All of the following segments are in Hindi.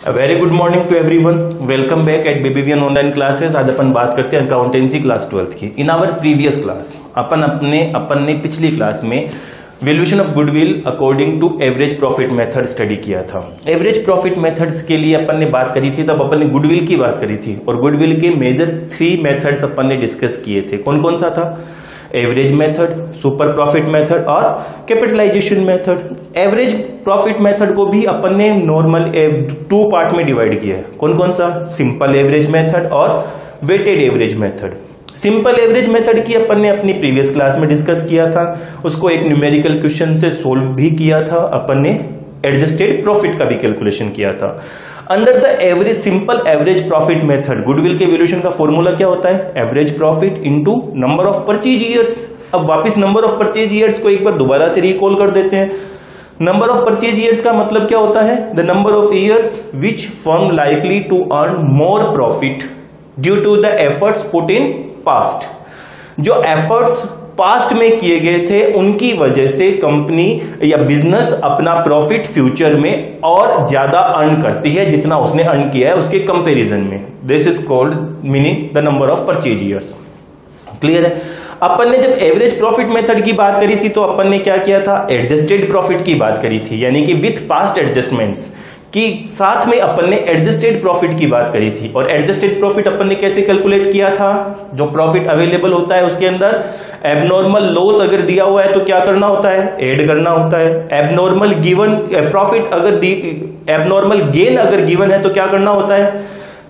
Very good morning to everyone, welcome back at BBVN online classes. आज अपन बात करते हैं अकाउंटेंसी क्लास 12th की। इन आवर प्रीवियस क्लास अपन ने पिछली क्लास में valuation of goodwill according to average profit method study किया था। एवरेज प्रॉफिट मेथड्स के लिए अपन ने बात करी थी, तब अपन ने गुडविल की बात करी थी और गुडविल के मेजर 3 मेथड्स अपन ने डिस्कस किए थे। कौन कौन सा था? Average method, super profit method और capitalisation method. Average profit method को भी अपन ने नॉर्मल 2 पार्ट में डिवाइड किया है। कौन कौन सा? सिंपल एवरेज मेथड और weighted average method. Simple average method की अपन ने अपनी प्रीवियस क्लास में डिस्कस किया था, उसको एक न्यूमेरिकल क्वेश्चन से सोल्व भी किया था। अपन ने एडजस्टेड प्रॉफिट का भी कैलकुलेशन किया था। Under the average simple average profit method goodwill के वैल्यूएशन का फॉर्मूला क्या होता है? Average profit into number of purchase years. अब वापस नंबर ऑफ परचेज ईयर्स को एक बार दोबारा से रिकॉल कर देते हैं। नंबर ऑफ परचेज ईयर्स का मतलब क्या होता है? The number of years which firm likely to earn more profit due to the efforts put in past. जो एफर्ट्स पास्ट में किए गए थे उनकी वजह से कंपनी या बिजनेस अपना प्रॉफिट फ्यूचर में और ज्यादा अर्न करती है जितना उसने अर्न किया है उसके कंपैरिजन में। This is called meaning the number of purchase years. Clear है? अपन ने जब एवरेज प्रॉफिट मेथड की बात करी थी तो अपन ने क्या किया था? एडजस्टेड प्रॉफिट की बात करी थी, यानी कि विथ पास्ट एडजस्टमेंट्स कि साथ में अपन ने एडजस्टेड प्रॉफिट की बात करी थी। और एडजस्टेड प्रॉफिट अपन ने कैसे कैलकुलेट किया था? जो प्रॉफिट अवेलेबल होता है उसके अंदर एबनॉर्मल लॉस अगर दिया हुआ है तो क्या करना होता है? ऐड करना होता है। एबनॉर्मल गिवन प्रॉफिट अगर एबनॉर्मल गेन अगर गिवन है तो क्या करना होता है?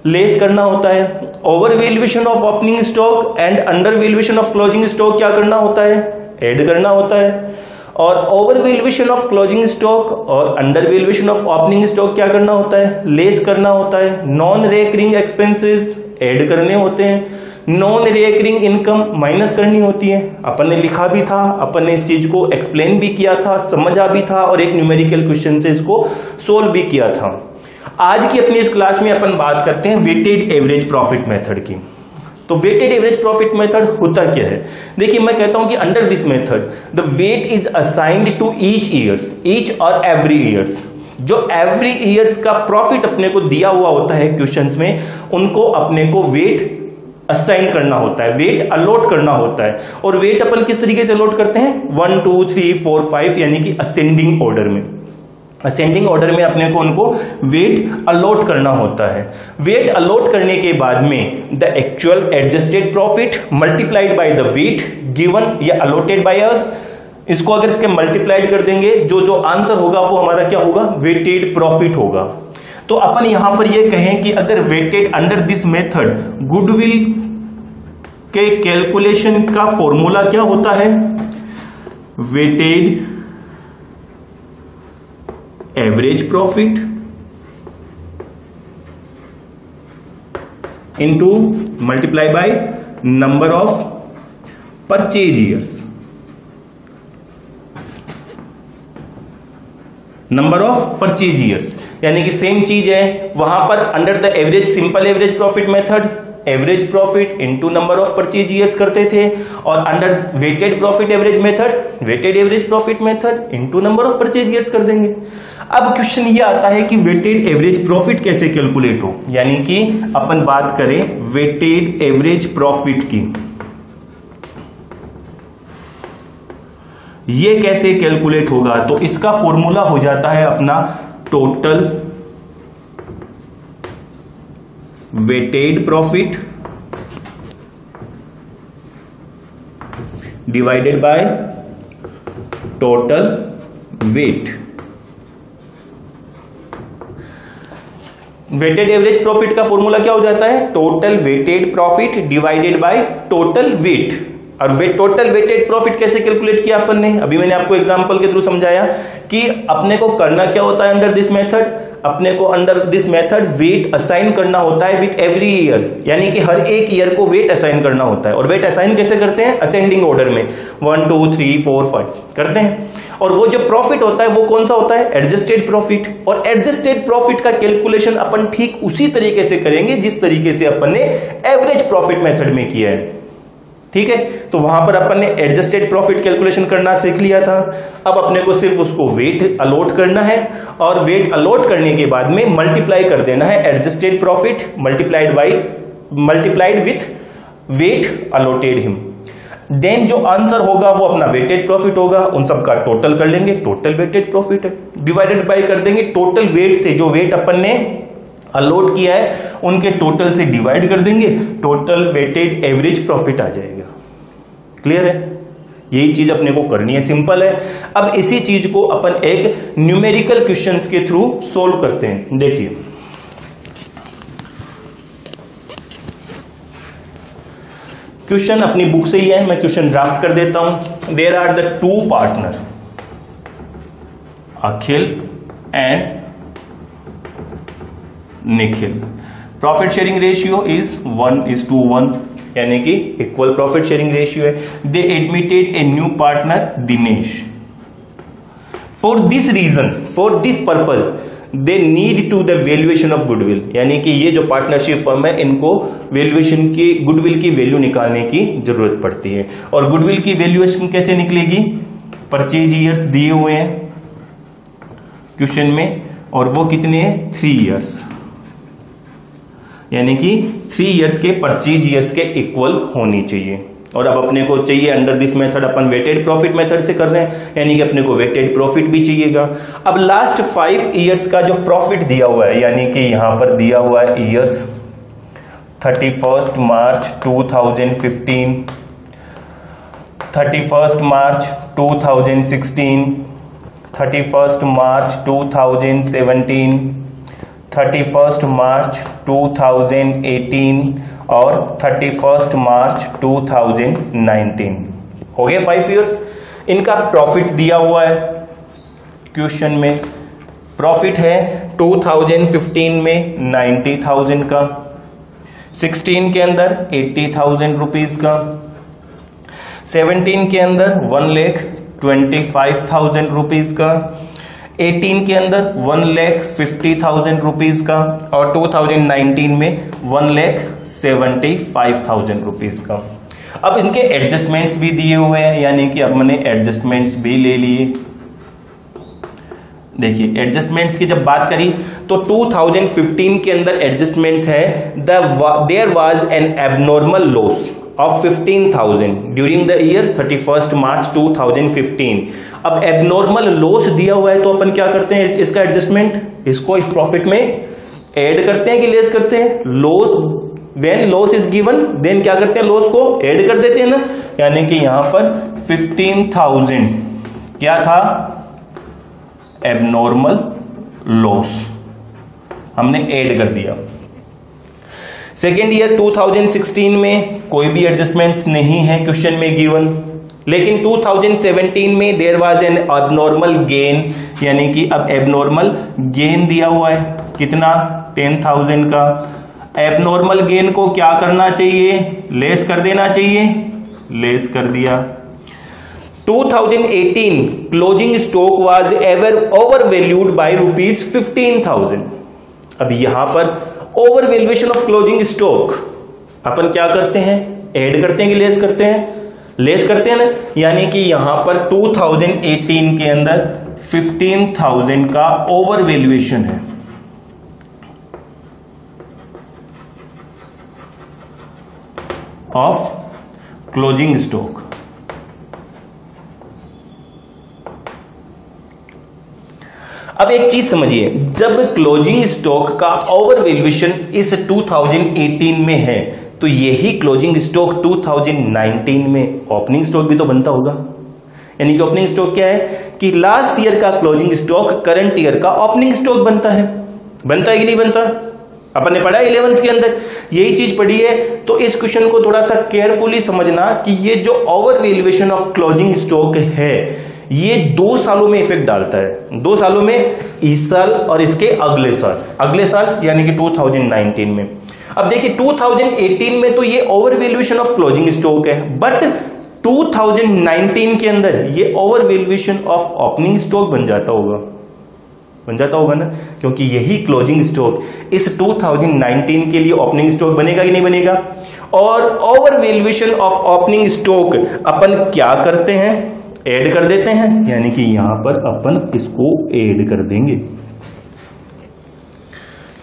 लेस करना होता है। Over valuation of opening stock and under valuation of closing stock क्या करना होता है? ऐड करना होता है। और over valuation of closing stock और under valuation of opening stock क्या करना होता है? लेस करना होता है। नॉन रिकरिंग एक्सपेंसेस ऐड करने होते हैं। नॉन रिकरिंग इनकम माइनस करनी होती है। अपन ने लिखा भी था, अपन ने इस चीज को एक्सप्लेन भी किया था, समझा भी था और एक न्यूमेरिकल क्वेश्चन से इसको सोल्व भी किया था। आज की अपनी इस क्लास में अपन बात करते हैं वेटेड एवरेज प्रॉफिट मेथड की। तो वेटेड एवरेज प्रॉफिट मेथड होता क्या है? देखिए, मैं कहता हूं कि under this method the weight is assigned to each years, each और एवरी ईयर्स। जो एवरी ईयर्स का प्रॉफिट अपने को दिया हुआ होता है क्वेश्चंस में, उनको अपने को वेट असाइन करना होता है, वेट अलॉट करना होता है। और वेट अपन किस तरीके से अलॉट करते हैं? 1 2 3 4 5 यानी कि असेंडिंग ऑर्डर में। असेंडिंग ऑर्डर में अपने को उनको वेट अलॉट करना होता है। वेट अलॉट करने के बाद में the actual adjusted profit multiplied by the wait given या अलॉटेड बाय अस, इसको अगर इसके मल्टीप्लाइड कर देंगे जो आंसर होगा वो हमारा क्या होगा? वेटेड प्रॉफिट होगा। तो अपन यहां पर ये कहें कि अगर weighted under this method goodwill के कैलकुलेशन का फॉर्मूला क्या होता है? Weighted average profit into multiply by number of purchase years. Number of purchase years यानी कि सेम चीज है। वहां पर under the average simple average profit method average profit into number of purchase years करते थे, और under weighted profit average method weighted average profit method into number of purchase years कर देंगे। अब क्वेश्चन ये आता है कि वेटेड एवरेज प्रॉफिट कैसे कैलकुलेट हो, यानी कि अपन बात करें वेटेड एवरेज प्रॉफिट की, ये कैसे कैलकुलेट होगा? तो इसका फॉर्मूला हो जाता है अपना total weighted profit divided by total weight. Weighted average profit का फॉर्मूला क्या हो जाता है? Total weighted profit divided by total weight. और टोटल वेटेड प्रॉफिट कैसे कैलकुलेट किया अपन ने? अभी मैंने आपको एग्जांपल के थ्रू समझाया कि अपने को करना क्या होता है अंडर दिस मेथड। अपने को under this method weight assign करना होता है विथ एवरी ईयर, यानी कि हर एक ईयर को वेट असाइन करना होता है। और वेट असाइन कैसे करते हैं? असेंडिंग ऑर्डर में 1 2 3 4 5 करते हैं। और वो जो प्रॉफिट होता है वो कौन सा होता है? Adjusted profit. और एडजस्टेड प्रॉफिट का कैलकुलेशन अपन ठीक उसी तरीके से करेंगे जिस तरीके से अपन ने एवरेज प्रॉफिट मेथड में किया है। ठीक है, तो वहां पर अपन ने एडजस्टेड प्रॉफिट कैलकुलेशन करना सीख लिया था। अब अपने को सिर्फ उसको वेट अलॉट करना है और वेट अलॉट करने के बाद में मल्टीप्लाई कर देना है adjusted profit multiplied with weight allotted him. Then जो आंसर होगा वो अपना वेटेड प्रॉफिट होगा, उन सब का टोटल कर लेंगे, टोटल वेटेड प्रॉफिट है, डिवाइडेड बाय कर देंगे टोटल वेट से, जो वेट अपन ने अलॉट किया है उनके टोटल से डिवाइड कर देंगे, टोटल वेटेड एवरेज प्रॉफिट आ जाएगा। क्लियर है? यही चीज अपने को करनी है, सिंपल है। अब इसी चीज को अपन एक न्यूमेरिकल क्वेश्चंस के थ्रू सोल्व करते हैं। देखिए क्वेश्चन अपनी बुक से ही है, मैं क्वेश्चन ड्राफ्ट कर देता हूं। There are the two partner Akhil and Nikhil. Profit sharing ratio is 1:1, यानी कि इक्वल प्रॉफिट शेयरिंग रेशियो है। They admitted a new partner Dinesh. For this reason, for this purpose they need to the valuation of goodwill, यानी कि ये जो पार्टनरशिप फर्म है इनको वैल्यूएशन की, गुडविल की वैल्यू निकालने की जरूरत पड़ती है। और गुडविल की वैल्यूएशन कैसे निकलेगी? परचेज ईयर्स दिए हुए हैं क्वेश्चन में, और वो कितने हैं? 3 ईयर्स, यानी कि 3 ईयर्स के परचेज ईयर्स के इक्वल होनी चाहिए। और अब अपने को चाहिए अंडर दिस मेथड, अपन वेटेड प्रॉफिट मेथड से कर रहे हैं, यानी कि अपने को वेटेड प्रॉफिट भी चाहिएगा। अब लास्ट 5 ईयर्स का जो प्रॉफिट दिया हुआ है, यानी कि यहां पर दिया हुआ है ईयर्स 31 मार्च 2015, 31 मार्च 2016, 31 मार्च 2017, 31 मार्च 2018 और 31 मार्च 2019। हो गए 5 ईयर्स। इनका प्रॉफिट दिया हुआ है क्वेश्चन में। प्रॉफिट है 2015 में 90,000 का, 16 के अंदर 80,000 रुपीज का, 17 के अंदर 1,25,000 रुपीज का, 18 के अंदर 1,50,000 रुपीज का, और 2019 में 1,75,000 रुपीज का। अब इनके एडजस्टमेंट्स भी दिए हुए हैं, यानी कि अब मैंने एडजस्टमेंट्स भी ले लिए। देखिए एडजस्टमेंट्स की जब बात करी तो 2015 के अंदर एडजस्टमेंट्स है, there was an abnormal loss of 15,000 during the year 31st March 2015। अब एबनॉर्मल लॉस दिया हुआ है तो अपन क्या करते हैं, इसका एडजस्टमेंट, इसको इस प्रॉफिट में ऐड करते हैं कि लेस करते हैं? Loss, when loss is given then क्या करते हैं, लॉस को ऐड कर देते हैं ना, यानी कि यहां पर 15,000 क्या था? एबनॉर्मल लॉस हमने ऐड कर दिया। सेकेंड ईयर 2016 में कोई भी एडजस्टमेंट्स नहीं है क्वेश्चन में गिवन, लेकिन 2017 में there was an abnormal gain, यानी कि अब एबनॉर्मल गेन दिया हुआ है कितना? 10,000 का। एबनॉर्मल गेन को क्या करना चाहिए? लेस कर देना चाहिए, लेस कर दिया। 2018 closing stock was ever over valued by ₹15,000। अब यहां पर over valuation of closing stock अपन क्या करते हैं? ऐड करते हैं कि लेस करते हैं? लेस करते हैं ना, यानी कि यहां पर 2018 के अंदर 15,000 का ओवर वैल्यूएशन है। Of closing stock. अब एक चीज समझिए, जब क्लोजिंग स्टॉक का ओवर वैल्यूएशन इस 2018 में है तो यही क्लोजिंग स्टॉक 2019 में ओपनिंग स्टॉक भी तो बनता होगा। यानी कि ओपनिंग स्टॉक क्या है कि लास्ट ईयर का क्लोजिंग स्टॉक करंट ईयर का ओपनिंग स्टॉक बनता है। बनता है कि नहीं बनता? अपन ने पढ़ा 11th के अंदर यही चीज पढ़ी है। तो इस क्वेश्चन को थोड़ा सा केयरफुली समझना कि ये जो over valuation of closing stock है ये 2 सालों में इफेक्ट डालता है। 2 सालों में, इस साल और इसके अगले साल यानी कि 2019 में। अब देखिए 2018 में तो ये over valuation of closing stock है, बट 2019 के अंदर ये over valuation of opening stock बन जाता होगा। बन जाता होगा ना, क्योंकि यही क्लोजिंग स्टॉक इस 2019 के लिए ओपनिंग स्टॉक बनेगा कि नहीं बनेगा। और over valuation of opening stock अपन क्या करते हैं, ऐड कर देते हैं, यानी कि यहां पर अपन इसको ऐड कर देंगे।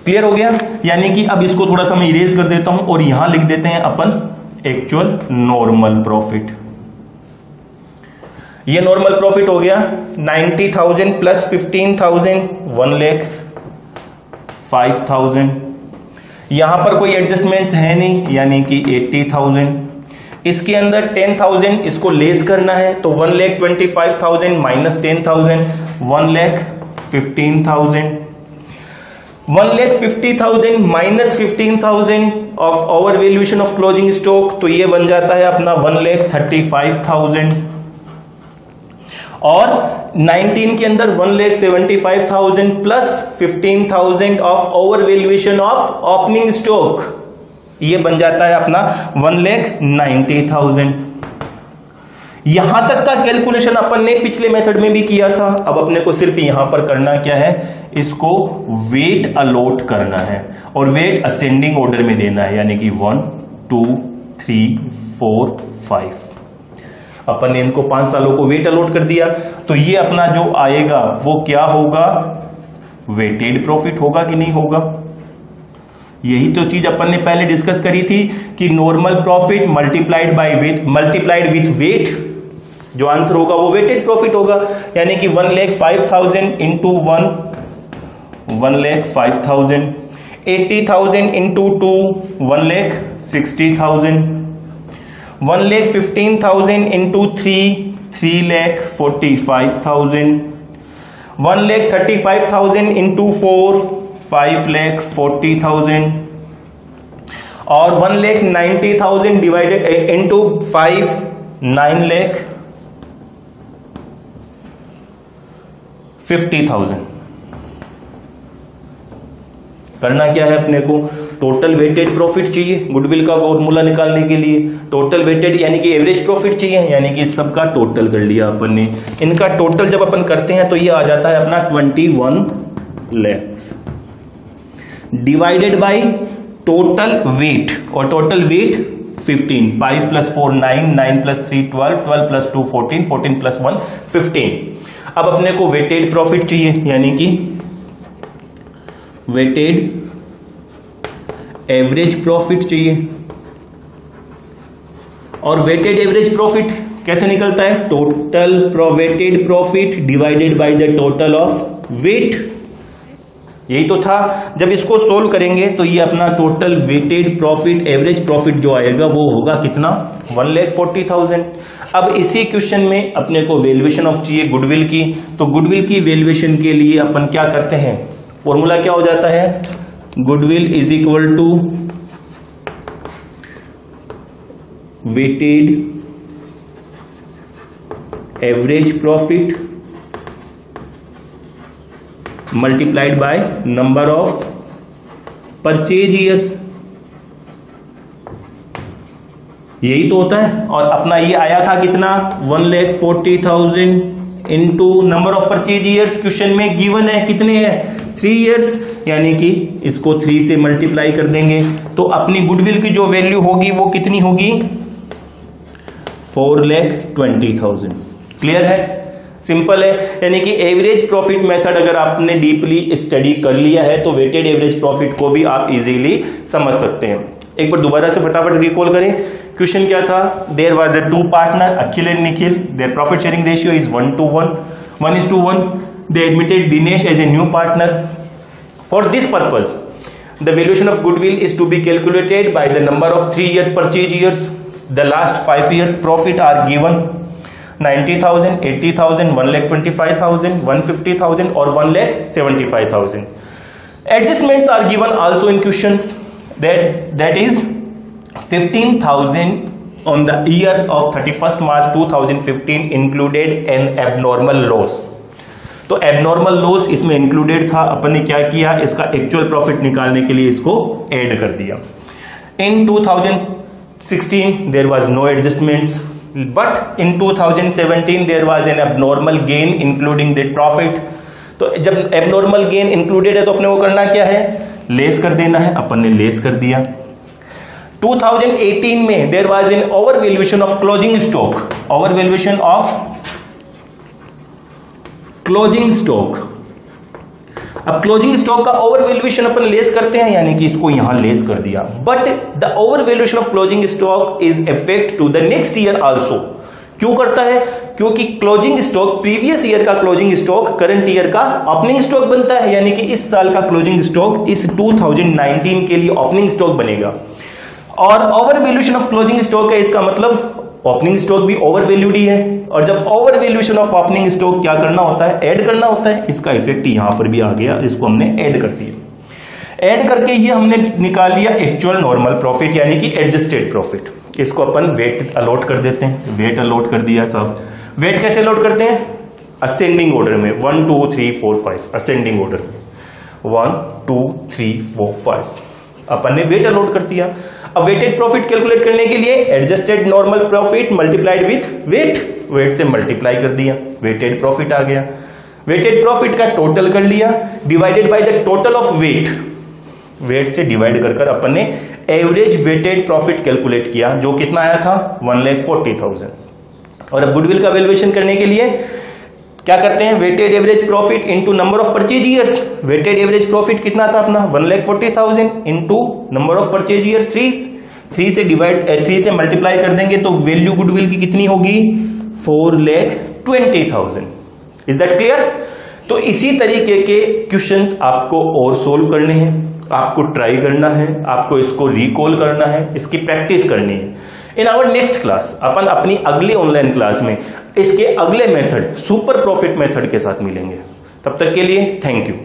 क्लियर हो गया। यानी कि अब इसको थोड़ा सा मैं इरेज कर देता हूं और यहां लिख देते हैं अपन एक्चुअल नॉर्मल प्रॉफिट। ये नॉर्मल प्रॉफिट हो गया 90,000 प्लस 15,000 1,05,000। यहां पर कोई एडजस्टमेंट्स है नहीं, यानी कि 80,000। इसके अंदर 10,000 इसको लेस करना है, तो 1,25,000 minus 10,000 1,15,000। 1,50,000 minus 15,000 of over valuation of closing stock, तो ये बन जाता है अपना 1,35,000। और 19 के अंदर 1,75,000 plus 15,000 of over valuation of opening stock, ये बन जाता है अपना 1,90,000। यहां तक का कैलकुलेशन अपन ने पिछले मेथड में भी किया था। अब अपने को सिर्फ यहां पर करना क्या है, इसको वेट अलॉट करना है और वेट असेंडिंग ऑर्डर में देना है, यानी कि 1 2 3 4 5। अपन ने इनको 5 सालों को वेट अलॉट कर दिया, तो ये अपना जो आएगा वो क्या होगा, वेटेड प्रॉफिट होगा कि नहीं होगा। यही तो चीज अपन ने पहले डिस्कस करी थी कि normal profit multiplied by weight multiplied with weight, जो आंसर होगा वो वेटेड प्रॉफिट होगा। यानी कि 1,05,000 इंटू 1,05,000, 80,000 इंटू 2 1,60,000, 1,15,000 इंटू 3 3,45,000, 1,35,000 इंटू 4 5,40,000 और 1,90,000 डिवाइडेड इंटू 5 9,50,000। करना क्या है अपने को, टोटल वेटेड प्रॉफिट चाहिए गुडविल का फॉर्मूला निकालने के लिए। टोटल वेटेड यानी कि एवरेज प्रॉफिट चाहिए, यानी कि सबका टोटल कर लिया अपन ने। इनका टोटल जब अपन करते हैं तो ये आ जाता है अपना 21 lakh divided by total weight, और total weight 15, 5 plus 4 9, 9 plus 3 12, 12 plus 2 14, 14 plus 1 15। अब अपने को वेटेड प्रॉफिट चाहिए, यानी कि वेटेड एवरेज प्रॉफिट चाहिए। और वेटेड एवरेज प्रॉफिट कैसे निकलता है, total weighted profit divided by the total of weight. यही तो था। जब इसको सोल्व करेंगे तो ये अपना total weighted profit average profit जो आएगा वो होगा कितना, 1,40,000। अब इसी क्वेश्चन में अपने को वैल्यूएशन ऑफ चाहिए गुडविल की, तो गुडविल की वैल्यूएशन के लिए अपन क्या करते हैं, फॉर्मूला क्या हो जाता है, goodwill is equal to weighted average profit multiplied by number of purchase years. यही तो होता है। और अपना ये आया था कितना, 1,40,000 into number of purchase years. Question में गिवन है कितने हैं, 3 ईयर्स, यानी कि इसको 3 से मल्टीप्लाई कर देंगे तो अपनी गुडविल की जो वैल्यू होगी वो कितनी होगी, 4,20,000। क्लियर है, सिंपल है। यानी कि एवरेज प्रॉफिट मेथड अगर आपने डीपली स्टडी कर लिया है तो वेटेड एवरेज प्रॉफिट को भी आप इजीली समझ सकते हैं। एक बार दोबारा से फटाफट रिकॉल करें, क्वेश्चन क्या था, there was a 2 partner Akhil and Nikhil, their profit sharing ratio is 1:1 they admitted Dinesh as a new partner. For this purpose the valuation of goodwill is to be calculated by the number of 3 years purchase years. The last 5 years profit are given 90,000, 80,000, 1,25,000, 150,000 or 1,75,000. Adjustments are given also in questions, that is 15,000 on the year of 31st March 2015 included an abnormal loss. तो एबनॉर्मल लॉस इसमें इंक्लूडेड था। अपन ने क्या किया, इसका एक्चुअल प्रॉफिट निकालने के लिए इसको ऐड कर दिया। In 2016 there was no adjustments, but in 2017 there was an abnormal gain including that profit. तो जब एबनॉर्मल गेन इंक्लूडेड है तो अपने को करना क्या है, लेस कर देना है। अपन ने लेस कर दिया। 2018 में there was an over valuation of closing stock, over valuation of closing stock. अब क्लोजिंग स्टॉक का ओवर वैल्यूएशन अपन लेस करते हैं, यानी कि इसको यहां लेस कर दिया। But the over valuation of closing stock is effect to the next year also. क्यों करता है? क्योंकि क्लोजिंग स्टॉक प्रीवियस ईयर का क्लोजिंग स्टॉक करंट ईयर का ओपनिंग स्टॉक बनता है, यानी कि इस साल का क्लोजिंग स्टॉक इस 2019 के लिए ओपनिंग स्टॉक बनेगा। और over valuation of closing stock है, इसका मतलब ओपनिंग स्टॉक भी ओवर वैल्यूड ही है। और जब over valuation of opening stock क्या करना होता है, ऐड करना होता है। इसका इफेक्ट यहां पर भी आ गया, इसको हमने ऐड कर दिया। ऐड करके ये हमने निकाल लिया एक्चुअल नॉर्मल प्रॉफिट, यानी कि एडजस्टेड प्रॉफिट। इसको अपन वेट अलॉट कर देते हैं, वेट अलॉट कर दिया सब। वेट कैसे अलॉट करते हैं? असेंडिंग ऑर्डर में, 1 2 3 4 5 असेंडिंग ऑर्डर में 1 2 3 4 5 अपन ने वेट अलॉट कर दिया। अब वेटेड प्रॉफिट कैलकुलेट करने के लिए adjusted normal profit multiplied with weight, weight से मल्टीप्लाई कर दिया, वेटेड प्रॉफिट आ गया। वेटेड प्रॉफिट का टोटल कर लिया divided by the total of weight, weight से डिवाइड कर अपन ने एवरेज वेटेड प्रॉफिट कैलकुलेट किया, जो कितना आया था 1,40,000। और अब गुडविल का वैल्यूएशन करने के लिए क्या करते हैं, weighted average profit into number of purchase years. Weighted average profit कितना था अपना 1,40,000 into number of purchase year 3 से डिवाइड 3 से मल्टीप्लाई कर देंगे तो वैल्यू गुडविल की कितनी होगी 4,20,000। Is that clear? तो इसी तरीके के क्वेश्चंस आपको और सोल्व करने हैं, आपको ट्राई करना है, आपको इसको रिकॉल करना है, इसकी प्रैक्टिस करनी है। इन आवर नेक्स्ट क्लास अपन अपनी अगली ऑनलाइन क्लास में इसके अगले मेथड सुपर प्रॉफिट मेथड के साथ मिलेंगे। तब तक के लिए थैंक यू।